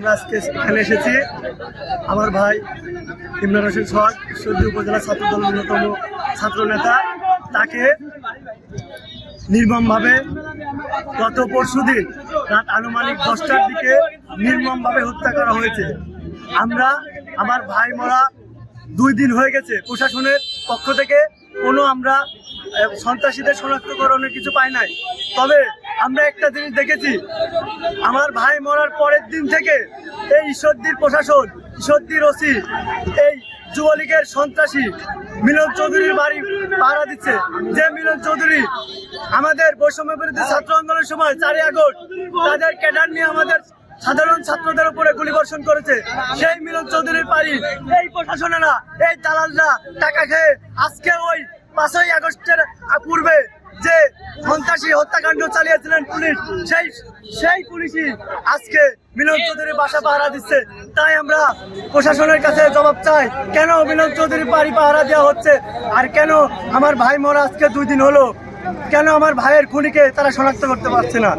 আমরা আজকে এখানে এসেছি আমার ভাই ইমরান হোসেন সোহাগ ঈশ্বরদী উপজেলা ছাত্রদল অন্যতম ছাত্র নেতা, তাকে নির্মমভাবে গত পরশুদিন রাত আনুমানিক 10টার দিকে নির্মমভাবে হত্যা করা হয়েছে। আমরা আমার ভাই মরা 2 দিন হয়ে গেছে, প্রশাসনের পক্ষ থেকে কোনো আমরা সন্ত্রাসীদের শনাক্তকরণের কিছু পাই নাই। তবে আমরা একটা জিনিস দেখেছি, আমার ভাই মরার পরের দিন থেকে এই ঈশ্বরদীর প্রশাসন, ঈশ্বরদীর ওসি, এই যুবলীগের সন্ত্রাসী মিলন চৌধুরীর বাড়ি পাহারা দিচ্ছে। যে মিলন চৌধুরী আমাদের বৈষম্য বিরোধী ছাত্র আন্দোলনের সময় 4ই আগস্ট তাদের ক্যাডার নিয়ে আমাদের সাধারণ ছাত্রদের উপরে গুলিবর্ষণ করেছে, সেই মিলন চৌধুরীর বাড়ি এই প্রশাসনেরা, এই দালালরা টাকা খেয়ে আজকে ওই 5ই আগস্টের পূর্বে যে সন্ত্রাসী হত্যাকাণ্ড চালিয়েছিলেন পুলিশ, সেই পুলিশই আজকে মিলন চৌধুরীর বাসা পাহারা দিচ্ছে। তাই আমরা প্রশাসনের কাছে জবাব চাই, কেন মিলন চৌধুরীর বাড়ি পাহারা দেওয়া হচ্ছে, আর কেন আমার ভাই মরা আজকে 2 দিন হলো, কেন আমার ভাইয়ের খুনিকে তারা শনাক্ত করতে পারছে না।